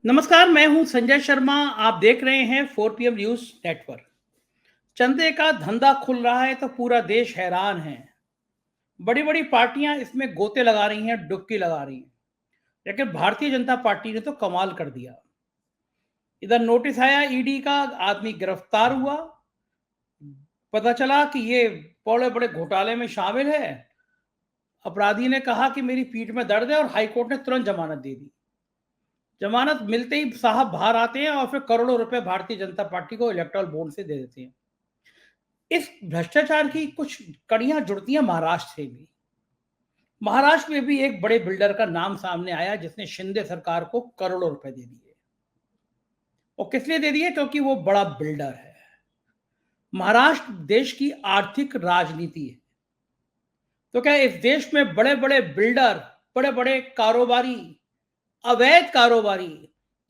नमस्कार, मैं हूं संजय शर्मा। आप देख रहे हैं 4 PM न्यूज नेटवर्क। चंदे का धंधा खुल रहा है तो पूरा देश हैरान है। बड़ी बड़ी पार्टियां इसमें गोते लगा रही हैं, डुबकी लगा रही हैं। लेकिन भारतीय जनता पार्टी ने तो कमाल कर दिया। इधर नोटिस आया ईडी का, आदमी गिरफ्तार हुआ। पता चला कि ये बड़े बड़े घोटाले में शामिल है। अपराधी ने कहा कि मेरी पीठ में दर्द है और हाईकोर्ट ने तुरंत जमानत दे दी। जमानत मिलते ही साहब बाहर आते हैं और फिर करोड़ों रुपए भारतीय जनता पार्टी को इलेक्टोरल बॉन्ड से दे देते हैं। इस भ्रष्टाचार की कुछ कड़ियां जुड़ती हैं महाराष्ट्र से भी। महाराष्ट्र में भी एक बड़े बिल्डर का नाम सामने आया जिसने शिंदे सरकार को करोड़ों रुपए दे दिए। और किस लिए दे दिए? क्योंकि वो बड़ा बिल्डर है। महाराष्ट्र देश की आर्थिक राजनीति है। तो क्या इस देश में बड़े बड़े बिल्डर, बड़े बड़े कारोबारी, अवैध कारोबारी,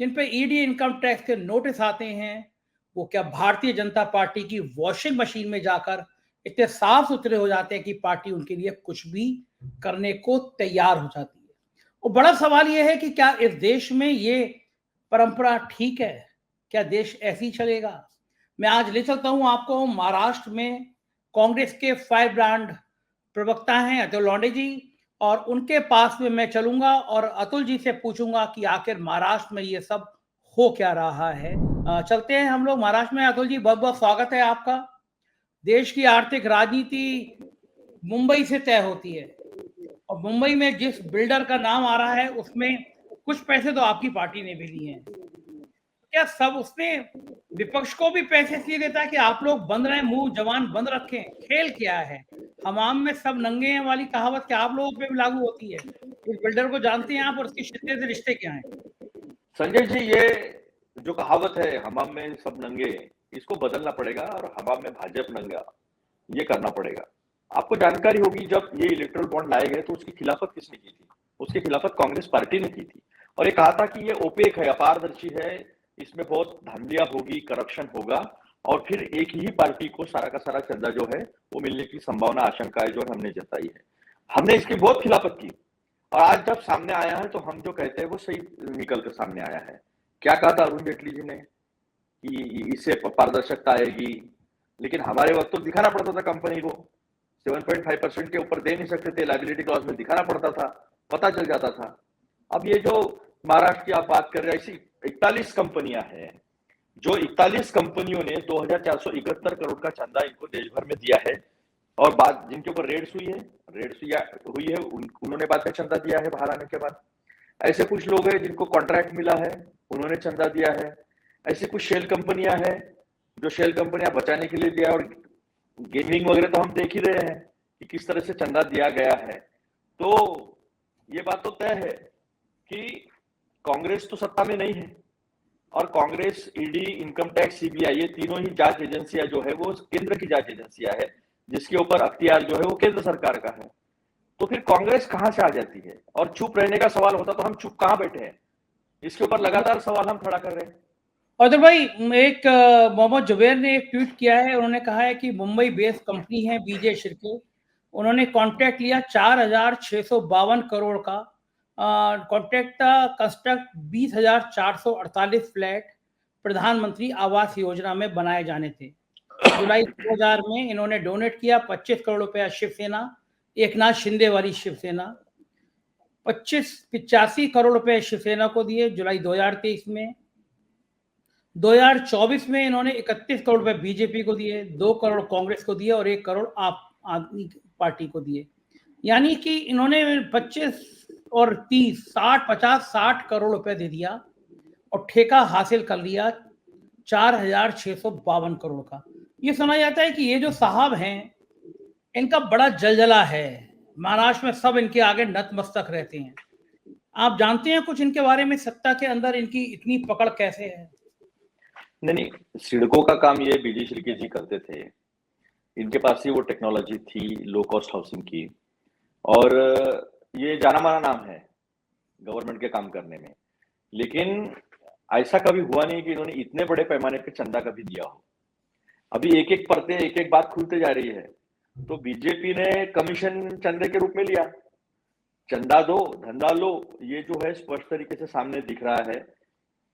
जिन पे ईडी इनकम टैक्स के नोटिस आते हैं, वो क्या भारतीय जनता पार्टी की वॉशिंग मशीन में जाकर इतने साफ सुथरे हो जाते हैं कि पार्टी उनके लिए कुछ भी करने को तैयार हो जाती है? और बड़ा सवाल यह है कि क्या इस देश में ये परंपरा ठीक है? क्या देश ऐसे ही चलेगा? मैं आज ले चलता हूं आपको महाराष्ट्र में। कांग्रेस के फायर ब्रांड प्रवक्ता हैं अतुल लौंडे जी, और उनके पास में मैं चलूंगा और अतुल जी से पूछूंगा कि आखिर महाराष्ट्र में ये सब हो क्या रहा है। चलते हैं हम लोग महाराष्ट्र में। अतुल जी, बहुत बहुत स्वागत है आपका। देश की आर्थिक राजनीति मुंबई से तय होती है, और मुंबई में जिस बिल्डर का नाम आ रहा है उसमें कुछ पैसे तो आपकी पार्टी ने भी लिए हैं। क्या सब उसने विपक्ष को भी पैसे इसलिए देता है कि आप लोग बंद रहें, मुंह जवान बंद रखें? खेल क्या है? हमाम में सब नंगे हैं वाली कहावत क्या आप लोगों पे भी लागू होती है? इस बिल्डर को जानते हैं आप और उसकी शिंदे से रिश्ते क्या हैं? संजय जी, ये जो कहावत है हमाम में सब नंगे, इसको बदलना पड़ेगा और हमाम में भाजप नंगा, ये करना पड़ेगा। आपको जानकारी होगी, जब ये इलेक्टोरल बॉन्ड लाए गए तो उसकी खिलाफत किसने की थी? उसकी खिलाफत कांग्रेस पार्टी ने की थी और ये कहा था कि ये ओपेक है, अपारदर्शी है, इसमें बहुत धांधलियां होगी, करप्शन होगा और फिर एक ही पार्टी को सारा का सारा चंदा जो है वो मिलने की संभावना, आशंकाएं जो हमने जताई है। हमने इसकी बहुत खिलाफत की और आज जब सामने आया है तो हम जो कहते हैं वो सही निकल कर सामने आया है। क्या कहा था अरुण जेटली जी ने कि इससे पारदर्शिता आएगी, लेकिन हमारे वक्त तो दिखाना पड़ता था कंपनी को, 7.5% के ऊपर दे नहीं सकते थे, लाइबिलिटी क्लॉज में दिखाना पड़ता था, पता चल जाता था। अब ये जो महाराष्ट्र की आप बात कर रहे हैं, ऐसी 41 कंपनियां हैं, जो 41 कंपनियों ने 2471 करोड़ का चंदा इनको देश भर में दिया है और बाद जिनके ऊपर रेड्स हुई है उन्होंने बाद में चंदा दिया है बाहर आने के बाद। ऐसे कुछ लोग हैं जिनको कॉन्ट्रैक्ट मिला है, उन्होंने चंदा दिया है। ऐसी कुछ शेल कंपनियां हैं जो शेल कंपनियां बचाने के लिए दिया, और गेमिंग वगैरह तो हम देख ही रहे हैं कि किस तरह से चंदा दिया गया है। तो ये बात तो तय है कि कांग्रेस तो सत्ता में नहीं है और Congress, ED, income tax, CBI, ये तीनों ही जांच एजेंसियां जो है वो केंद्र की जांच एजेंसियां है, जिसके ऊपर अख्तियार जो है वो केंद्र सरकार का है। तो फिर कांग्रेस कहां से आ जाती है? और चुप रहने का सवाल होता तो हम चुप कहां बैठे हैं? इसके ऊपर लगातार सवाल हम खड़ा कर रहे हैं। और भाई, एक मोहम्मद जुबैर ने एक ट्वीट किया है। उन्होंने कहा है कि मुंबई बेस्ड कंपनी है बीजे शिर्के, उन्होंने कॉन्ट्रैक्ट लिया 4652 करोड़ का। कॉन्ट्रैक्ट का कंस्ट्रक्ट 20,448 फ्लैट प्रधानमंत्री आवास योजना में बनाए जाने थे। जुलाई 2000 में इन्होंने डोनेट किया 25 करोड़ रुपया शिवसेना, एकनाथ शिंदे वाली शिवसेना। 85 करोड़ रुपए शिवसेना को दिए जुलाई 2023 में। 2024 में इन्होंने 31 करोड़ रुपए बीजेपी को दिए, 2 करोड़ कांग्रेस को दिए और 1 करोड़ आप आदमी पार्टी को दिए। यानी कि इन्होंने 25 और 30, 60, 50, 60 करोड़ रुपए दे दिया और ठेका हासिल कर लिया 4652 करोड़ का। ये सुना जाता है कि ये जो साहब हैं, इनका बड़ा जलजला है। महाराष्ट्र में सब इनके आगे नतमस्तक रहते हैं। आप जानते हैं कुछ इनके बारे में? सत्ता के अंदर इनकी इतनी पकड़ कैसे है? नहीं, सिडको का काम ये बीडी शिर्के जी करते थे। इनके पास ही वो टेक्नोलॉजी थी लो कॉस्ट हाउसिंग की, और ये जाना माना नाम है गवर्नमेंट के काम करने में। लेकिन ऐसा कभी हुआ नहीं कि इन्होंने इतने बड़े पैमाने पे चंदा कभी दिया हो। अभी एक एक परतें, एक एक बात खुलते जा रही है। तो बीजेपी ने कमीशन चंदे के रूप में लिया, चंदा दो धंधा लो, ये जो है स्पष्ट तरीके से सामने दिख रहा है।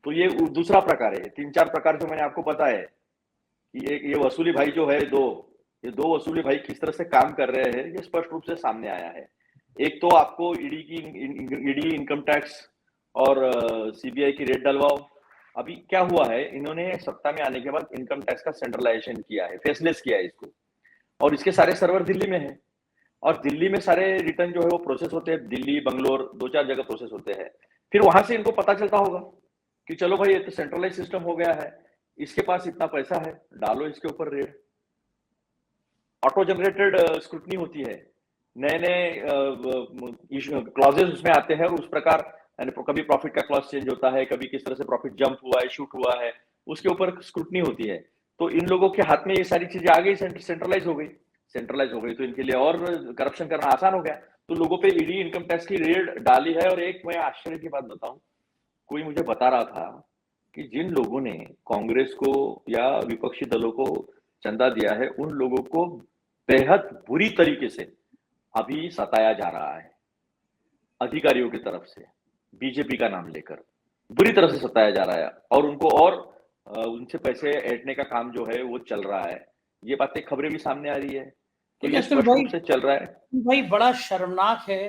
तो ये दूसरा प्रकार है। 3-4 प्रकार जो मैंने आपको बताया कि एक ये वसूली भाई जो है ये दो वसूली भाई किस तरह से काम कर रहे हैं, ये स्पष्ट रूप से सामने आया है। एक तो आपको ईडी इनकम टैक्स और सीबीआई की रेड डलवाओ। अभी क्या हुआ है, इन्होंने सत्ता में आने के बाद इनकम टैक्स का सेंट्रलाइजेशन किया है, फेसलेस किया है इसको, और इसके सारे सर्वर दिल्ली में है, और दिल्ली में सारे रिटर्न जो है वो प्रोसेस होते हैं, दिल्ली, बंगलोर, 2-4 जगह प्रोसेस होते हैं। फिर वहां से इनको पता चलता होगा कि चलो भाई ये तो सेंट्रलाइज सिस्टम हो गया है, इसके पास इतना पैसा है, डालो इसके ऊपर रेड। ऑटो जनरेटेड स्क्रूटनी होती है, नए नए क्लॉजेस उसमें आते हैं, उस प्रकार कभी प्रॉफिट का क्लॉज चेंज होता है, कभी किस तरह से प्रॉफिट जंप हुआ है, शूट हुआ है, उसके ऊपर स्क्रूटनी होती है। तो इन लोगों के हाथ में ये सारी चीजें आ गई, सेंट्रलाइज हो गई, तो इनके लिए और करप्शन करना आसान हो गया। तो लोगों पे ईडी इनकम टैक्स की रेड डाली है। और एक मैं आश्चर्य की बात बताऊं, कोई मुझे बता रहा था कि जिन लोगों ने कांग्रेस को या विपक्षी दलों को चंदा दिया है, उन लोगों को बेहद बुरी तरीके से अभी सताया जा रहा है अधिकारियों की तरफ से, बीजेपी का नाम लेकर बुरी तरह से सताया जा रहा है, और उनको और उनसे पैसे ऐंठने का काम जो है वो चल रहा है। ये बातें खबरें भी सामने आ रही है, तो ये स्पष्ट रूप से चल रहा है। भाई बड़ा शर्मनाक है,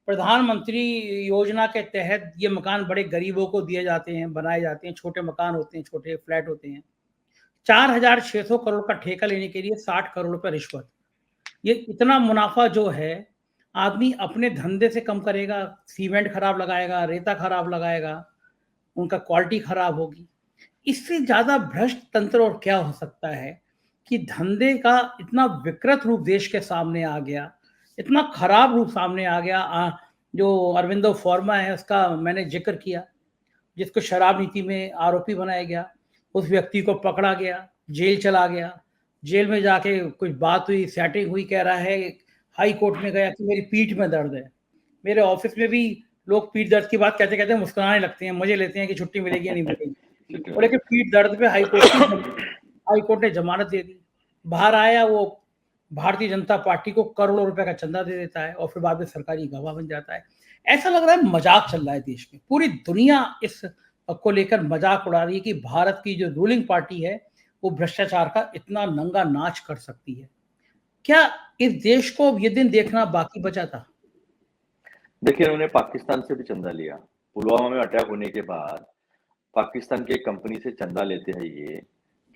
प्रधानमंत्री योजना के तहत ये मकान बड़े गरीबों को दिए जाते हैं, बनाए जाते हैं, छोटे मकान होते हैं, छोटे फ्लैट होते हैं। 4,600 करोड़ का ठेका लेने के लिए 60 करोड़ रुपए रिश्वत। ये इतना मुनाफा जो है, आदमी अपने धंधे से कम करेगा, सीमेंट खराब लगाएगा, रेता खराब लगाएगा, उनका क्वालिटी खराब होगी। इससे ज्यादा भ्रष्ट तंत्र और क्या हो सकता है कि धंधे का इतना विकृत रूप देश के सामने आ गया, इतना खराब रूप सामने आ गया। जो अरविंदो फॉर्मा है उसका मैंने जिक्र किया, जिसको शराब नीति में आरोपी बनाया गया, उस व्यक्ति को पकड़ा गया, जेल चला गया, जेल में जाके कुछ बात हुई, सेटिंग हुई, कह रहा है हाई कोर्ट में गया कि मेरी पीठ में दर्द है। मेरे ऑफिस में भी लोग पीठ दर्द की बात कहते कहते मुस्कुराने लगते हैं, मजे लेते हैं कि छुट्टी मिलेगी या नहीं मिलेगी, और लेकिन पीठ दर्द पे हाई कोर्ट ने जमानत दे दी। बाहर आया, वो भारतीय जनता पार्टी को करोड़ों रुपए का चंदा दे देता है और फिर बाद में सरकारी गवाह बन जाता है। ऐसा लग रहा है मजाक चल रहा है देश में, पूरी दुनिया इस को लेकर मजाक उड़ा रही है कि भारत की जो रूलिंग पार्टी है वो भ्रष्टाचार का इतना नंगा नाच कर सकती है। क्या इस देश को ये दिन देखना बाकी बचा था? देखिए, उन्होंने पाकिस्तान से भी चंदा लिया। पुलवामा में अटैक होने के बाद पाकिस्तान की एक कंपनी से चंदा लेते हैं। ये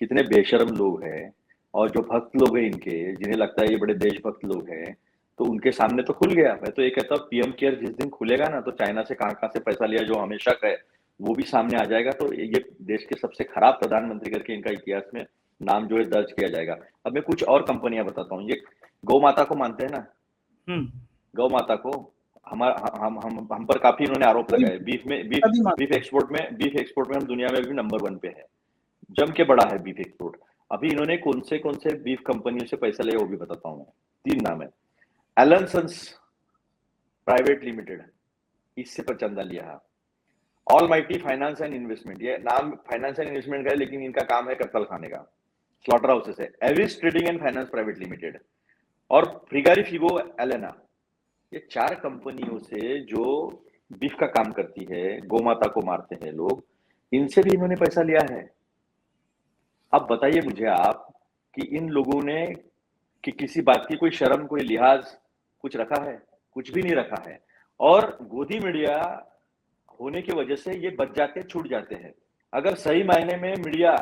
कितने बेशर्म लोग हैं, और जो भक्त लोग हैं इनके, जिन्हें लगता है ये बड़े देशभक्त लोग हैं, तो उनके सामने तो खुल गया। मैं तो ये कहता हूँ पीएम केयर जिस दिन खुलेगा ना, तो चाइना से कहाँ से पैसा लिया जो हमें शक है, वो भी सामने आ जाएगा। तो ये देश के सबसे खराब प्रधानमंत्री करके इनका इतिहास में नाम जो है दर्ज किया जाएगा। अब मैं कुछ और कंपनियां बताता हूँ। ये गौ माता को मानते हैं ना, गौ माता को हम पर काफी इन्होंने आरोप लगाए। बीफ एक्सपोर्ट में हम दुनिया में भी नंबर 1 पे है, जम के बड़ा है बीफ एक्सपोर्ट। अभी इन्होंने कौन से बीफ कंपनियों से पैसा लिया वो भी बताता हूँ मैं। 3 नाम है। एलन सन्स प्राइवेट लिमिटेड, इससे पर चंदा लिया है। ऑलमाइटी फाइनेंस एंड इन्वेस्टमेंट, ये नाम फाइनेंस एंड इन्वेस्टमेंट का है, लेकिन इनका काम है कत्तल खाने का। स्लॉटर हाउसेस है। Aves trading and finance private limited और फ्रिगारी फिगो एलेना। ये 4 कंपनियों से जो बीफ का काम करती है, गोमाता को मारते हैं लोग, इनसे भी इन्होंने पैसा लिया है। अब बताइए मुझे आप कि इन लोगों ने कि किसी बात की कोई शर्म, कोई लिहाज कुछ रखा है? कुछ भी नहीं रखा है। और गोदी मीडिया होने की वजह से ये बच जाते, छूट जाते हैं। अगर सही मायने में मीडिया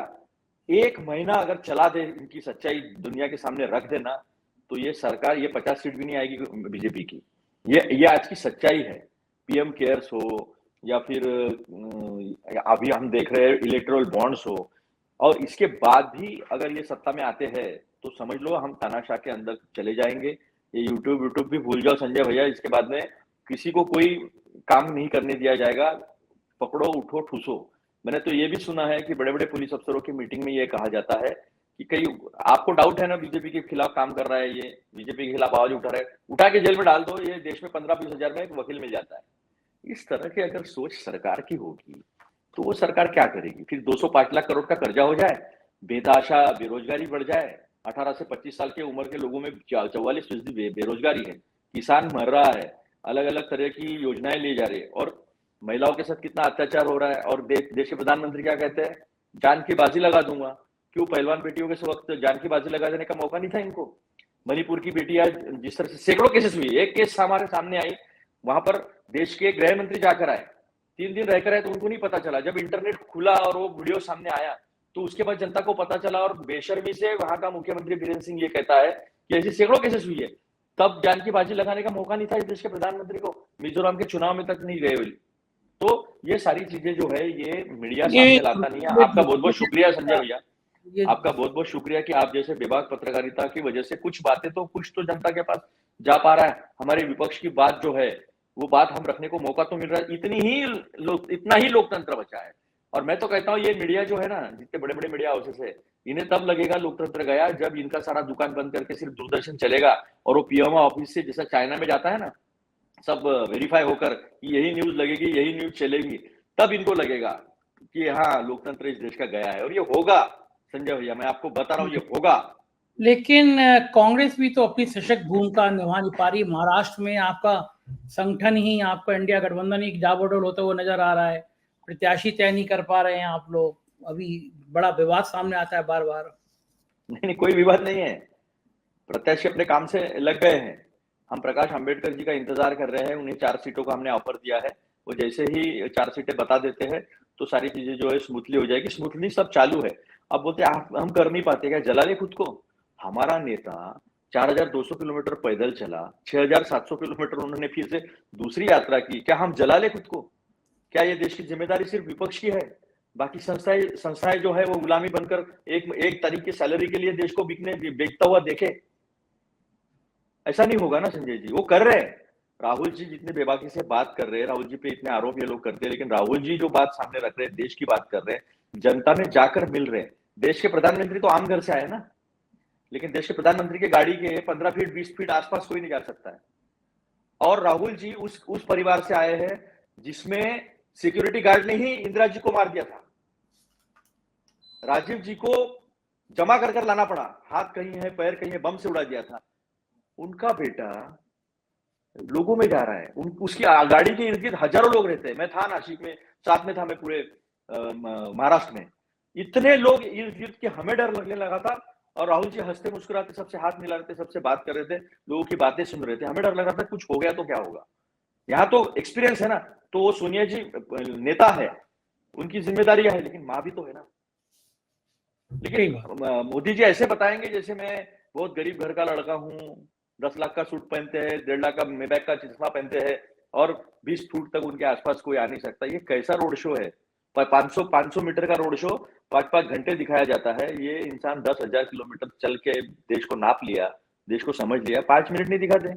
1 महीना अगर चला दे, इनकी सच्चाई दुनिया के सामने रख देना, तो ये सरकार, ये 50 सीट भी नहीं आएगी बीजेपी की। ये आज की सच्चाई है। पीएम केयर्स हो या फिर अभी हम देख रहे हैं इलेक्टोरल बॉन्ड्स हो, और इसके बाद भी अगर ये सत्ता में आते हैं तो समझ लो हम तानाशाह के अंदर चले जाएंगे। ये यूट्यूब भी भूल जाओ संजय भैया, इसके बाद में किसी को कोई काम नहीं करने दिया जाएगा। पकड़ो, उठो, ठूसो। मैंने तो ये भी सुना है कि बड़े बड़े पुलिस अफसरों की मीटिंग में ये कहा जाता है कि कहीं आपको डाउट है ना बीजेपी के खिलाफ काम कर रहा है, ये बीजेपी के खिलाफ आवाज उठा रहा है, उठा के जेल में डाल दो। ये देश में 15-20 हजार में एक वकील मिल जाता है। इस तरह की अगर सोच सरकार की होगी तो वो सरकार क्या करेगी? फिर 205 लाख करोड़ का कर्जा हो जाए, बेतहाशा बेरोजगारी बढ़ जाए, 18 से 25 साल की उम्र के लोगों में 44% बेरोजगारी है, किसान मर रहा है, अलग अलग तरह की योजनाएं ली जा रही है, और महिलाओं के साथ कितना अत्याचार हो रहा है, और देश के प्रधानमंत्री क्या कहते हैं, जान की बाजी लगा दूंगा। क्यों पहलवान बेटियों के वक्त जान की बाजी लगा देने का मौका नहीं था इनको? मणिपुर की बेटी आज जिस तरह से सैकड़ों केसेस हुई, एक केस हमारे सामने आई, वहां पर देश के गृह मंत्री जाकर आए, 3 दिन रहकर आए, तो उनको नहीं पता चला। जब इंटरनेट खुला और वो वीडियो सामने आया तो उसके बाद जनता को पता चला, और बेशर्मी से वहां का मुख्यमंत्री बीरेंद्र सिंह ये कहता है कि ऐसी सैकड़ों केसेस हुई है, तब जान की बाजी लगाने का मौका नहीं था इस देश के प्रधानमंत्री को, मिजोरम के चुनाव में तक नहीं गए हुए। तो ये सारी चीजें जो है ये मीडिया सामने लाता नहीं है। आपका बहुत बहुत शुक्रिया संजय भैया, आपका बहुत बहुत शुक्रिया कि आप जैसे बेबाक पत्रकारिता की वजह से कुछ बातें तो कुछ तो जनता के पास जा पा रहा है। हमारे विपक्ष की बात जो है वो बात हम रखने को मौका तो मिल रहा है, इतना ही लोकतंत्र बचा है। और मैं तो कहता हूँ ये मीडिया जो है ना, जितने बड़े बड़े मीडिया हाउसेस है, इन्हें तब लगेगा लोकतंत्र गया जब इनका सारा दुकान बंद करके सिर्फ दूरदर्शन चलेगा, और वो पीएमओ ऑफिस से जैसा चाइना में जाता है ना, सब वेरीफाई होकर कि यही न्यूज लगेगी, यही न्यूज चलेगी, तब इनको लगेगा कि हाँ लोकतंत्र इस देश का गया है। और ये होगा संजय भैया, मैं आपको बता रहा हूँ ये होगा। लेकिन कांग्रेस भी तो अपनी सशक्त भूमिका निभा नहीं पा रही। महाराष्ट्र में आपका संगठन ही, आपका इंडिया गठबंधन ही जाबोडोल होता हुआ नजर आ रहा है, प्रत्याशी तय नहीं कर पा रहे हैं आप लोग, अभी बड़ा विवाद सामने आता है बार बार। नहीं, कोई विवाद नहीं है, प्रत्याशी अपने काम से लग गए हैं। हम प्रकाश अंबेडकर जी का इंतजार कर रहे हैं, उन्हें 4 सीटों का हमने ऑफर दिया है, वो जैसे ही 4 सीटें बता देते हैं तो सारी चीजें जो है स्मूथली हो जाएगी। स्मूथली सब चालू है। अब बोलते हम कर नहीं पाते, क्या जला ले खुद को? हमारा नेता 4200 किलोमीटर पैदल चला, 6700 किलोमीटर उन्होंने फिर से दूसरी यात्रा की, क्या हम जला ले खुद को? क्या ये देश की जिम्मेदारी सिर्फ विपक्ष की है? बाकी संस्थाएं जो है वो गुलामी बनकर एक तारीख की सैलरी के लिए देश को बेचता हुआ देखे? ऐसा नहीं होगा ना संजय जी। वो कर रहे हैं, राहुल जी जितने बेबाकी से बात कर रहे हैं, राहुल जी पे इतने आरोप ये लोग करते हैं, लेकिन राहुल जी जो बात सामने रख रहे हैं, देश की बात कर रहे हैं, जनता में जाकर मिल रहे हैं। देश के प्रधानमंत्री तो आम घर से आए ना, लेकिन देश के प्रधानमंत्री के गाड़ी के 15 फीट 20 फीट आसपास कोई नहीं जा सकता है। और राहुल जी उस परिवार से आए हैं जिसमें सिक्योरिटी गार्ड ने ही इंदिरा जी को मार दिया था, राजीव जी को जमा कर लाना पड़ा, हाथ कहीं है पैर कहीं है, बम से उड़ा दिया था। उनका बेटा लोगों में जा रहा है, उसकी गाड़ी के इर्द गिर्द हजारों लोग रहते हैं। मैं था नासिक में, साथ में था मैं पूरे महाराष्ट्र में, इतने लोग इर्द गिर्द के हमें डर लगने लगा था। और राहुल जी हंसते मुस्कुराते सबसे हाथ मिला रहे थे, सबसे बात कर रहे थे, लोगों की बातें सुन रहे थे। हमें डर लगा था कुछ हो गया तो क्या होगा। यहाँ तो एक्सपीरियंस है ना, तो वो सोनिया जी नेता है, उनकी जिम्मेदारी है, लेकिन माँ भी तो है ना। लेकिन मोदी जी ऐसे बताएंगे जैसे मैं बहुत गरीब घर का लड़का हूँ, 10 लाख का सूट पहनते हैं, 1.5 लाख का मेबैक का चश्मा पहनते हैं, और 20 फुट तक उनके आसपास कोई आ नहीं सकता। ये कैसा रोड शो है? 500 मीटर का रोड शो 5-5 घंटे दिखाया जाता है। ये इंसान 10,000 किलोमीटर चल के देश को नाप लिया, देश को समझ लिया, 5 मिनट नहीं दिखाते।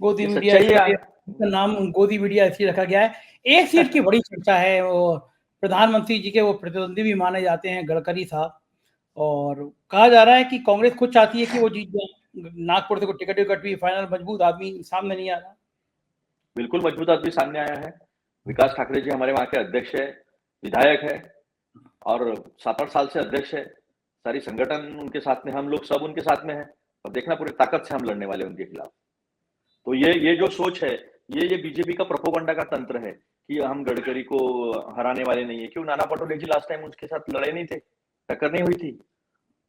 गोदी मीडिया का नाम गोदी मीडिया ऐसी रखा गया है। एक सीट की बड़ी चर्चा है, वो प्रधानमंत्री जी के वो प्रतिद्वंदी भी माने जाते हैं, गडकरी साहब, और कहा जा रहा है कि कांग्रेस खुद चाहती है कि वो जीत जाए। नागपुर से टिकट विकट भी फाइनल, मजबूत आदमी सामने नहीं आ रहा। बिल्कुल मजबूत आदमी सामने आया है। विकास ठाकरे जी हमारे वहां के अध्यक्ष है, विधायक है, और 7-8 साल से अध्यक्ष है। सारी संगठन उनके साथ में, हम लोग सब उनके साथ में है, और देखना पूरी ताकत से हम लड़ने वाले उनके खिलाफ। तो ये जो सोच है, ये बीजेपी का प्रोपोगंडा का तंत्र है कि हम गडकरी को हराने वाले नहीं है। क्यों? नाना पटोले जी लास्ट टाइम उसके साथ लड़े नहीं थे, टक्कर नहीं हुई थी,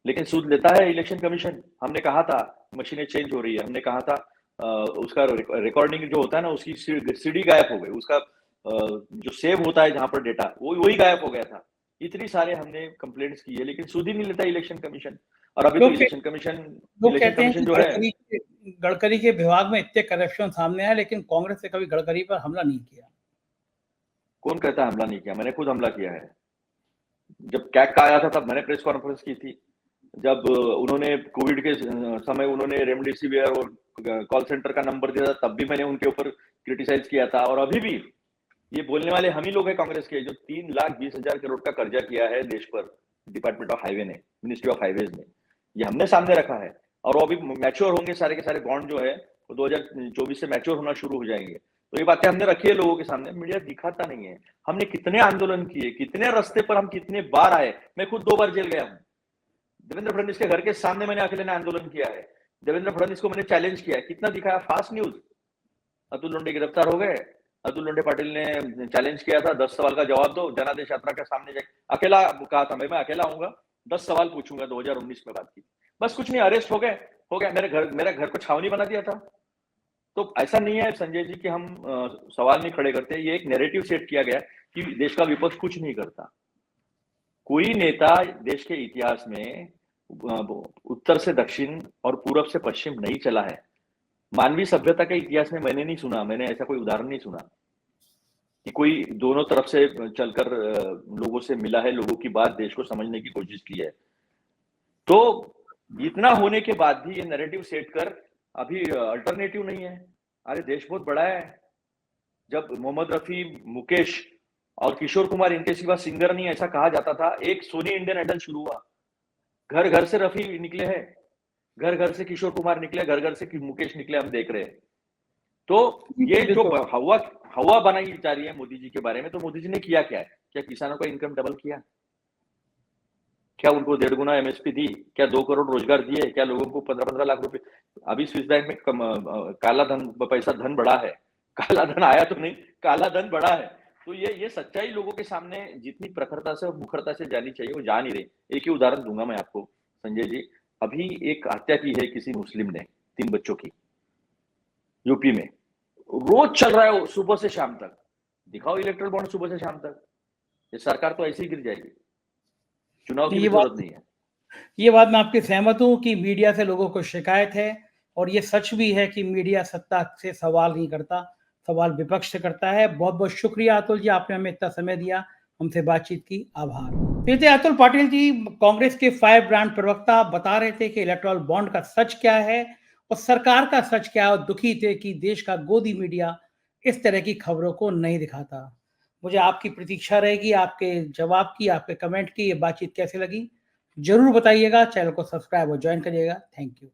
लेकिन सूद लेता है इलेक्शन कमीशन। हमने कहा था मशीनें चेंज हो रही है, हमने कहा था उसका रिकॉर्डिंग जो होता है ना, उसकी सीडी गायब हो गई, उसका जो सेव होता है जहां पर डेटा, वही गायब हो गया था। इतनी सारे हमने कंप्लेंट्स की है, लेकिन सूद ही नहीं लेता इलेक्शन कमीशन। और अभी तो इलेक्शन कमीशन जो है, गडकरी के विभाग में इतने करप्शन सामने आए, लेकिन कांग्रेस ने कभी गडकरी पर हमला नहीं किया। कौन कहता है हमला नहीं किया? मैंने खुद हमला किया है। जब कैग का आया था तब मैंने प्रेस कॉन्फ्रेंस की थी। जब उन्होंने कोविड के समय उन्होंने रेमडेसिविर और कॉल सेंटर का नंबर दिया था, तब भी मैंने उनके ऊपर क्रिटिसाइज किया था। और अभी भी ये बोलने वाले हम ही लोग हैं कांग्रेस के, जो 3,20,000 करोड़ का कर्जा किया है देश पर डिपार्टमेंट ऑफ हाईवे ने, मिनिस्ट्री ऑफ हाईवेज ने, ये हमने सामने रखा है। और वो अभी मैच्योर होंगे, सारे के सारे बॉन्ड जो है वो 2024 से मैच्योर होना शुरू हो जाएंगे। तो ये बातें हमने रखी है लोगों के सामने, मीडिया दिखाता नहीं है। हमने कितने आंदोलन किए, कितने रास्ते पर हम कितने बार आए। मैं खुद 2 बार जेल गया हूँ। देवेंद्र फडणवीस के घर के सामने मैंने अकेले ने आंदोलन किया है। देवेंद्र फडणवीस को मैंने चैलेंज किया है। कितना दिखाया? फास्ट न्यूज, अतुल लोंढे गिरफ्तार हो गए, अतुल लोंढे पाटिल ने चैलेंज किया था 10 सवाल का जवाब दो, जनादेश यात्रा के सामने जाके अकेला कहा था मैं अकेला आऊंगा, 10 सवाल पूछूंगा। 2019 में बात की, बस कुछ नहीं, अरेस्ट हो गए, मेरे घर को छावनी बना दिया था। तो ऐसा नहीं है संजय जी कि हम सवाल नहीं खड़े करते। ये एक नैरेटिव सेट किया गया कि देश का विपक्ष कुछ नहीं करता। कोई नेता देश के इतिहास में उत्तर से दक्षिण और पूरब से पश्चिम नहीं चला है। मानवीय सभ्यता के इतिहास में मैंने नहीं सुना, मैंने ऐसा कोई उदाहरण नहीं सुना कि कोई दोनों तरफ से चलकर लोगों से मिला है, लोगों की बात, देश को समझने की कोशिश की है। तो इतना होने के बाद भी ये नैरेटिव सेट कर अभी अल्टरनेटिव नहीं है। अरे देश बहुत बड़ा है। जब मोहम्मद रफी, मुकेश और किशोर कुमार इनके सिवा सिंगर नहीं ऐसा कहा जाता था, एक सोनी इंडियन आइडल शुरू हुआ, घर घर से रफी निकले हैं, घर घर से किशोर कुमार निकले, घर घर से मुकेश निकले, हम देख रहे हैं। तो ये जो हवा बनाई जा रही है मोदी जी के बारे में, तो मोदी जी ने किया क्या है? क्या किसानों का इनकम डबल किया? क्या उनको 1.5 गुना एमएसपी दी? क्या 2 करोड़ रोजगार दिए? क्या लोगों को 15-15 लाख रुपए? अभी स्विस बैंक में काला धन पैसा धन बढ़ा है, काला धन आया तो नहीं, काला धन बढ़ा है। तो ये सच्चाई लोगों के सामने जितनी प्रखरता से और मुखरता से जानी चाहिए वो जा नहीं रही। एक ही उदाहरण दूंगा मैं आपको संजय जी, अभी एक हत्या की है किसी मुस्लिम ने 3 बच्चों की, यूपी में। रोज चल रहा है सुबह से शाम तक। दिखाओ इलेक्ट्रल बॉन्ड सुबह से शाम तक, ये सरकार तो ऐसे ही गिर जाएगी। चुनाव की जरूरत नहीं है। ये बात मैं आपकी सहमत हूं कि मीडिया से लोगों को शिकायत है, और ये सच भी है कि मीडिया सत्ता से सवाल नहीं करता, सवाल विपक्ष से करता है। बहुत बहुत शुक्रिया अतुल जी, आपने हमें इतना समय दिया, हमसे बातचीत की, आभार। फिर थे अतुल पाटिल जी, कांग्रेस के फायर ब्रांड प्रवक्ता, बता रहे थे कि इलेक्टोरल बॉन्ड का सच क्या है और सरकार का सच क्या है, और दुखी थे कि देश का गोदी मीडिया इस तरह की खबरों को नहीं दिखाता। मुझे आपकी प्रतीक्षा रहेगी, आपके जवाब की, आपके कमेंट की। ये बातचीत कैसे लगी जरूर बताइएगा, चैनल को सब्सक्राइब और ज्वाइन करिएगा। Thank you.